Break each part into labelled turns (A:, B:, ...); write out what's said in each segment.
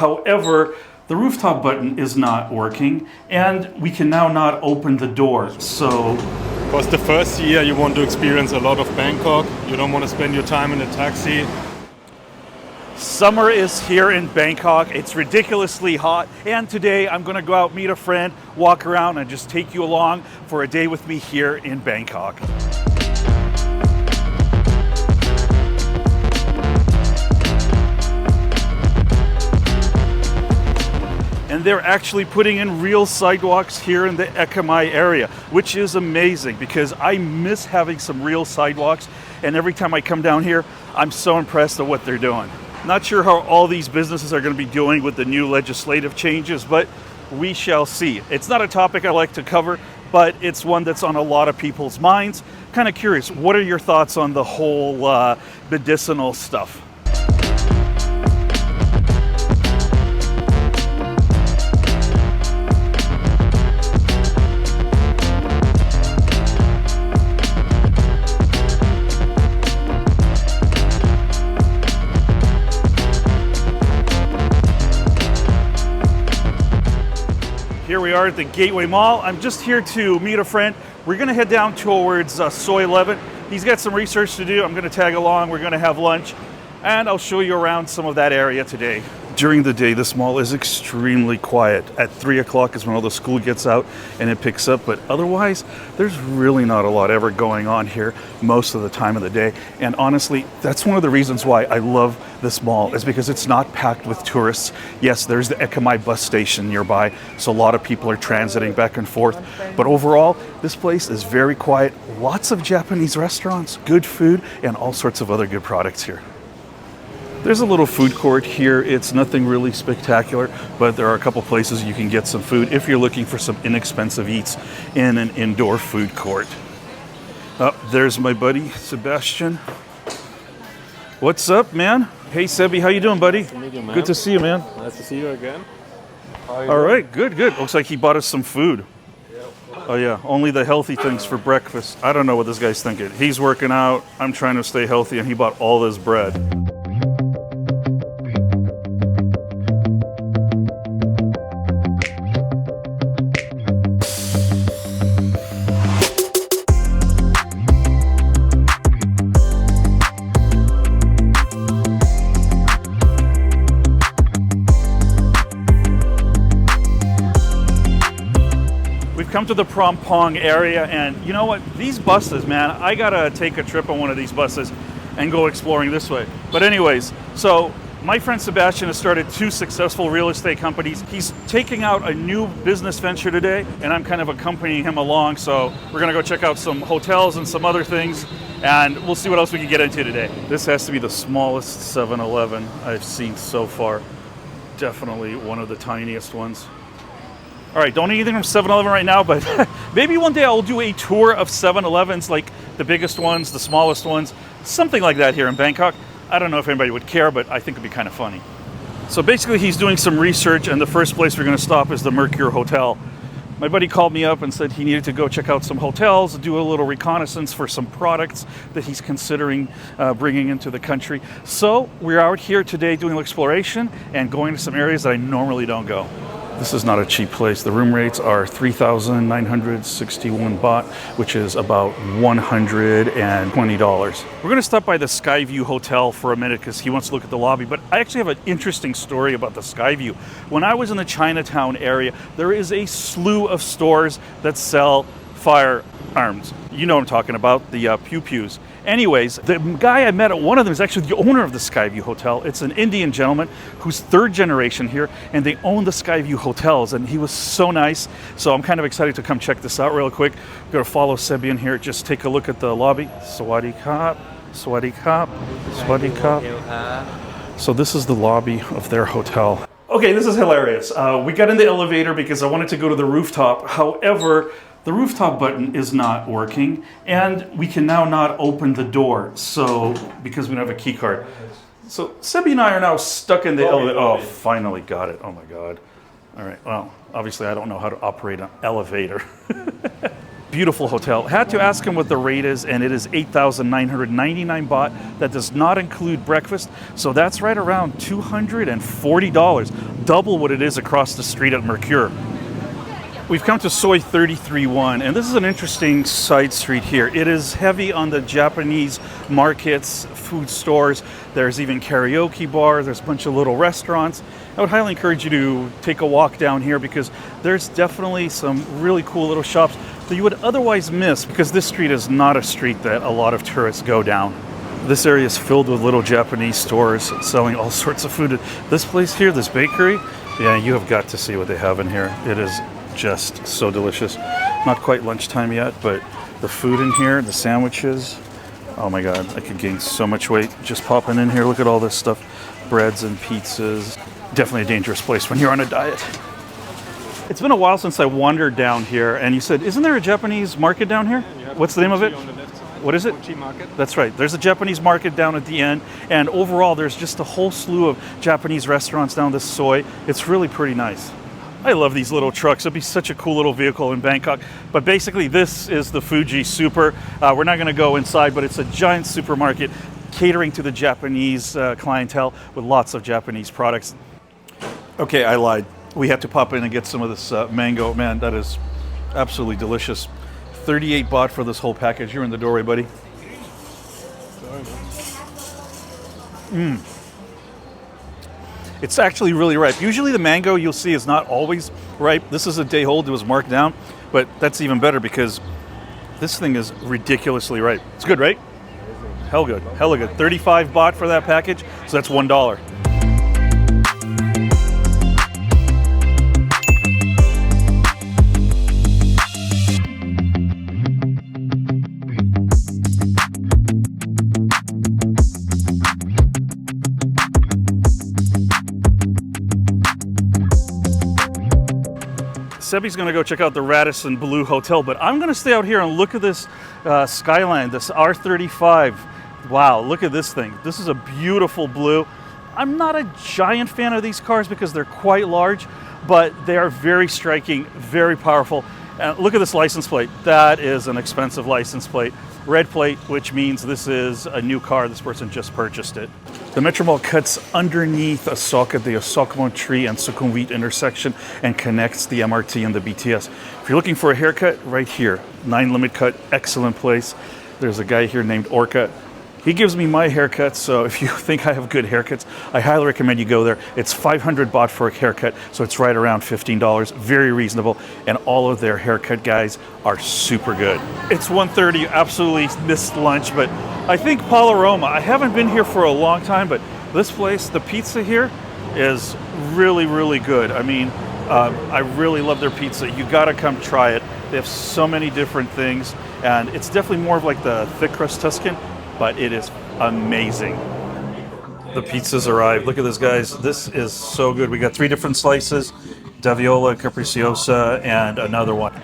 A: However, the rooftop button is not working and we can now not open the door. So,
B: because the first year you want to experience a lot of Bangkok, you don't want to spend your time in a taxi.
A: Summer is here in Bangkok. It's ridiculously hot. And today I'm going to go out, meet a friend, walk around and just take you along for a day with me here in Bangkok. And they're actually putting in real sidewalks here in the Ekamai area, which is amazing because I miss having some real sidewalks. And every time I come down here, I'm so impressed at what they're doing. Not sure how all these businesses are going to be doing with the new legislative changes, but we shall see. It's not a topic I like to cover, but it's one that's on a lot of people's minds. Kind of curious, what are your thoughts on the whole medicinal stuff? Here we are at the Gateway Mall. I'm just here to meet a friend. We're gonna head down towards Soi 11. He's got some research to do. I'm gonna tag along, we're gonna have lunch, and I'll show you around some of that area today. During the day, this mall is extremely quiet. At 3 o'clock is when all the school gets out and it picks up, but otherwise, there's really not a lot ever going on here most of the time of the day. And honestly, that's one of the reasons why I love this mall, is because it's not packed with tourists. Yes, there's the Ekamai bus station nearby, so a lot of people are transiting back and forth. But overall, this place is very quiet. Lots of Japanese restaurants, good food, and all sorts of other good products here. There's a little food court here. It's nothing really spectacular, but there are a couple places you can get some food if you're looking for some inexpensive eats in an indoor food court. Oh, there's my buddy, Sebastian. What's up, man? Hey, Sebbi, how you doing, buddy?
B: Nice to meet you, man.
A: Good to see you, man.
B: Nice to see you again.
A: All right, good. Looks like he bought us some food. Oh yeah, only the healthy things for breakfast. I don't know what this guy's thinking. He's working out, I'm trying to stay healthy, and he bought all this bread. Come to the Pong area, and you know what, these buses, man, I gotta take a trip on one of these buses and go exploring this way. But anyways, so my friend Sebastian has started 2 successful real estate companies. He's taking out a new business venture today, and I'm kind of accompanying him along. So we're gonna go check out some hotels and some other things, and we'll see what else we can get into today. This has to be the smallest 7-Eleven I've seen so far. Definitely one of the tiniest ones. All right, don't eat anything from 7-Eleven right now, but maybe one day I'll do a tour of 7-Elevens, like the biggest ones, the smallest ones, something like that here in Bangkok. I don't know if anybody would care, but I think it'd be kind of funny. So basically he's doing some research, and the first place we're gonna stop is the Mercure Hotel. My buddy called me up and said he needed to go check out some hotels, do a little reconnaissance for some products that he's considering bringing into the country. So we're out here today doing exploration and going to some areas that I normally don't go. This is not a cheap place. The room rates are 3,961 baht, which is about $120. We're gonna stop by the Skyview Hotel for a minute because he wants to look at the lobby, but I actually have an interesting story about the Skyview. When I was in the Chinatown area, there is a slew of stores that sell firearms. You know what I'm talking about, the pew-pews. Anyways, the guy I met at one of them is actually the owner of the Skyview Hotel. It's an Indian gentleman who's 3rd generation here, and they own the Skyview Hotels, and he was so nice. So I'm kind of excited to come check this out real quick. We're gonna follow Sebbi in here, just take a look at the lobby. Sawadee Kap, Sawadee Kap, Sawadee Kap. So this is the lobby of their hotel. Okay, this is hilarious. We got in the elevator because I wanted to go to the rooftop. However, the rooftop button is not working, and we can now not open the door. So, because we don't have a key card. So Sebbi and I are now stuck in the elevator. Oh, finally got it. Oh my God. All right, well, obviously I don't know how to operate an elevator. Beautiful hotel. Had to ask him what the rate is, and it is 8,999 baht. That does not include breakfast, so that's right around $240, double what it is across the street at Mercure. We've come to Soi 33-1, and this is an interesting side street here. It is heavy on the Japanese markets, food stores. There's even karaoke bars. There's a bunch of little restaurants. I would highly encourage you to take a walk down here because there's definitely some really cool little shops that you would otherwise miss because this street is not a street that a lot of tourists go down. This area is filled with little Japanese stores selling all sorts of food. This place here, this bakery, yeah, you have got to see what they have in here. It is just so delicious. Not quite lunchtime yet, but the food in here, the sandwiches, oh my god, I could gain so much weight just popping in here. Look at all this stuff, breads and pizzas. Definitely a dangerous place when you're on a diet. It's been a while since I wandered down here, and you said, isn't there a Japanese market down here? What's the name of it? What is it?
B: Market.
A: That's right. There's a Japanese market down at the end, and overall there's just a whole slew of Japanese restaurants down this Soi. It's really pretty nice. I love these little trucks. It'd be such a cool little vehicle in Bangkok. But basically, this is the Fuji Super. We're not going to go inside, but it's a giant supermarket catering to the Japanese clientele with lots of Japanese products. Okay, I lied. We have to pop in and get some of this mango. Man, that is absolutely delicious. 38 baht for this whole package. You're in the doorway, buddy. It's actually really ripe. Usually the mango you'll see is not always ripe. This is a day old. It was marked down, but that's even better because this thing is ridiculously ripe. It's good, right? Hell good. Hella good. 35 baht for that package, so that's $1. Sebbi's going to go check out the Radisson Blue Hotel, but I'm going to stay out here and look at this skyline, this R35. Wow, look at this thing. This is a beautiful blue. I'm not a giant fan of these cars because they're quite large, but they are very striking, very powerful. And look at this license plate. That is an expensive license plate. Red plate, which means this is a new car. This person just purchased it. The Metro Mall cuts underneath Osaka, the Osaka Tree and Sukhumvit intersection, and connects the MRT and the BTS. If you're looking for a haircut, right here, 9 Limit Cut, excellent place. There's a guy here named Orca. He gives me my haircut, so if you think I have good haircuts, I highly recommend you go there. It's 500 baht for a haircut, so it's right around $15, very reasonable, and all of their haircut guys are super good. It's 1:30, absolutely missed lunch, but I think Paleroma, I haven't been here for a long time, but this place, the pizza here is really, really good. I mean, I really love their pizza. You gotta come try it. They have so many different things, and it's definitely more of like the thick crust Tuscan, but it is amazing. The pizza's arrived. Look at this, guys. This is so good. We got 3 different slices, Daviola, Capricciosa, and another one.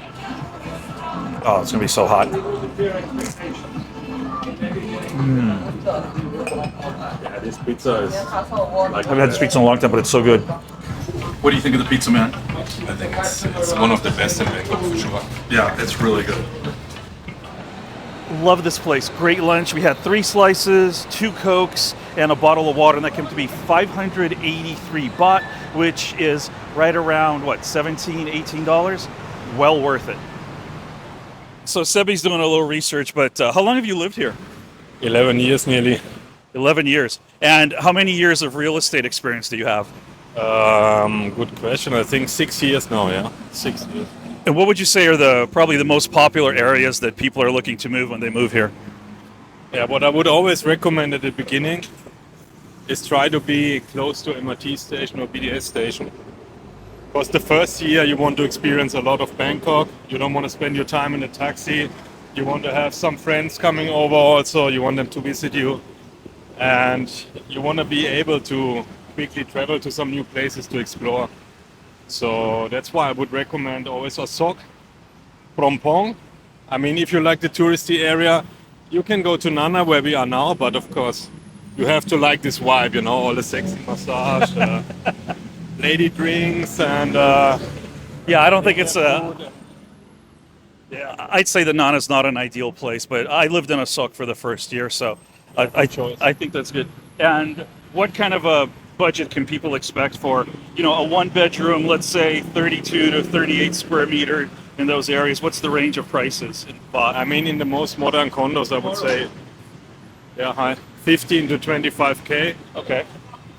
A: Oh, it's gonna be so hot.
B: Yeah, this pizza is
A: I haven't had this pizza in a long time, but it's so good. What do you think of the pizza, man?
B: I think it's one of the best in Bangkok for sure.
A: Yeah, it's really good. Love this place. Great lunch. We had 3 slices, 2 Cokes, and a bottle of water, and that came to be 583 baht, which is right around, what, $17, $18? Well worth it. So Sebbi's doing a little research, but how long have you lived here?
B: 11 years nearly.
A: 11 years. And how many years of real estate experience do you have?
B: Good question. I think 6 years now, yeah. 6 years.
A: And what would you say are probably the most popular areas that people are looking to move when they move here?
B: Yeah, what I would always recommend at the beginning is try to be close to MRT station or BTS station. Because the first year you want to experience a lot of Bangkok. You don't want to spend your time in a taxi. You want to have some friends coming over also. You want them to visit you. And you want to be able to quickly travel to some new places to explore. So that's why I would recommend always Osok, Prom. I mean, if you like the touristy area, you can go to Nana where we are now, but of course you have to like this vibe, you know, all the sexy massage, lady drinks, and
A: yeah, I don't think it's I'd say the Nana is not an ideal place, but I lived in a sock for the first year, so I
B: choice.
A: I think that's good. And what kind of a budget can people expect for, a one bedroom, let's say 32 to 38 square meter in those areas? What's the range of prices in
B: I mean, in the most modern condos, I would say, yeah, high 15 to 25k,
A: Okay.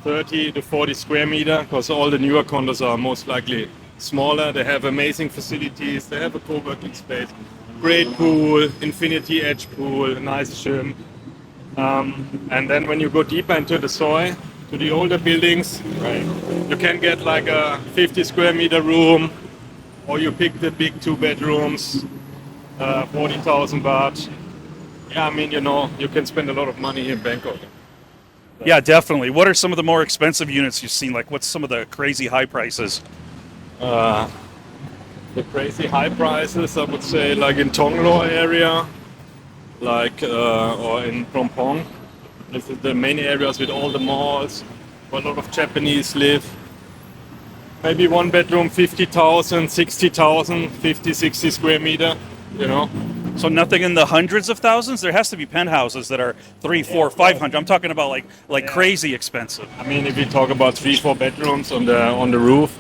B: 30 to 40 square meter, because all the newer condos are most likely smaller. They have amazing facilities. They have a co-working space, great pool, infinity edge pool, a nice gym. And then when you go deeper into the soil, to the older buildings,
A: Right.
B: you can get like a 50 square meter room, or you pick the big 2 bedrooms, 40,000 baht. Yeah, I mean, you can spend a lot of money here in Bangkok.
A: Yeah, definitely. What are some of the more expensive units you've seen? Like, what's some of the crazy high prices?
B: The crazy high prices, I would say, like in Tonglo area, like or in Prom. This is the main areas with all the malls, where a lot of Japanese live. Maybe one bedroom, 50,000, 60,000, 50, 60 square meter.
A: So nothing in the hundreds of thousands? There has to be penthouses that are 3, 4, 500. I'm talking about like crazy expensive.
B: I mean, if we talk about 3, 4 bedrooms on the roof,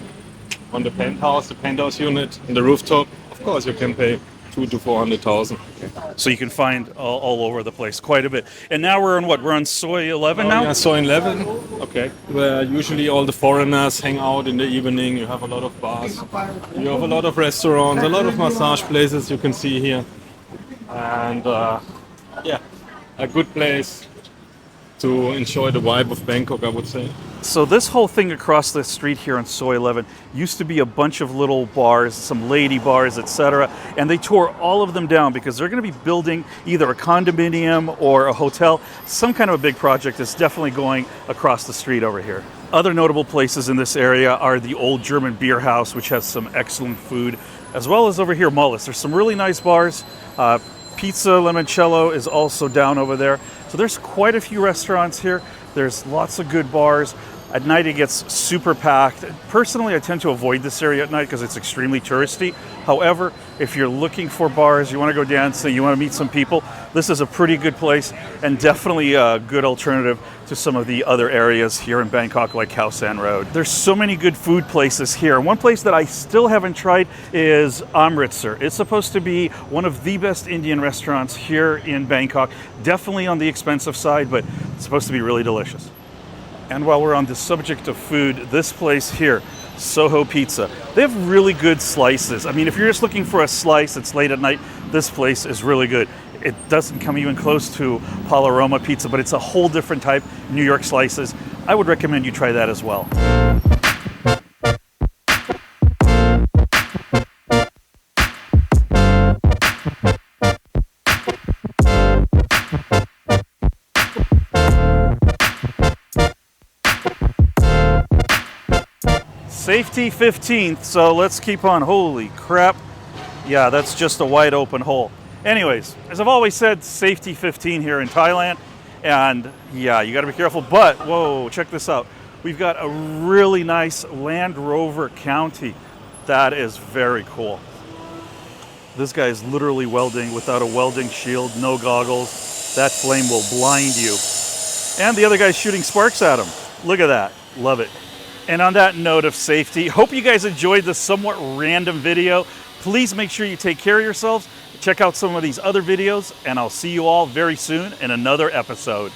B: on the penthouse unit, on the rooftop, of course you can pay 200 to 400,000.
A: So you can find all over the place quite a bit. And now we're on what? We're on Soy 11 now?
B: Yeah, so in 11, okay, where usually all the foreigners hang out in the evening. You have a lot of bars, you have a lot of restaurants, a lot of massage places you can see here, and yeah, a good place to enjoy the vibe of Bangkok, I would say.
A: So this whole thing across the street here on Soy 11 used to be a bunch of little bars, some lady bars, etc. And they tore all of them down because they're going to be building either a condominium or a hotel. Some kind of a big project is definitely going across the street over here. Other notable places in this area are the old German beer house, which has some excellent food, as well as over here, Mullis. There's some really nice bars. Pizza Limoncello is also down over there. So there's quite a few restaurants here. There's lots of good bars. At night it gets super packed. Personally, I tend to avoid this area at night because it's extremely touristy. However, if you're looking for bars, you want to go dancing, you want to meet some people, this is a pretty good place and definitely a good alternative to some of the other areas here in Bangkok like Khao San Road. There's so many good food places here. One place that I still haven't tried is Amritsar. It's supposed to be one of the best Indian restaurants here in Bangkok. Definitely on the expensive side, but it's supposed to be really delicious. And while we're on the subject of food, this place here, Soho Pizza, they have really good slices. I mean, if you're just looking for a slice, it's late at night, this place is really good. It doesn't come even close to Paleroma pizza, but it's a whole different type, New York slices. I would recommend you try that as well. Safety 15th, so let's keep on. Holy crap. Yeah, that's just a wide open hole. Anyways, as I've always said, safety 15 here in Thailand. And yeah, you gotta be careful, but whoa, check this out. We've got a really nice Land Rover County. That is very cool. This guy is literally welding without a welding shield, no goggles. That flame will blind you. And the other guy's shooting sparks at him. Look at that, love it. And on that note of safety, hope you guys enjoyed this somewhat random video. Please make sure you take care of yourselves. Check out some of these other videos, and I'll see you all very soon in another episode.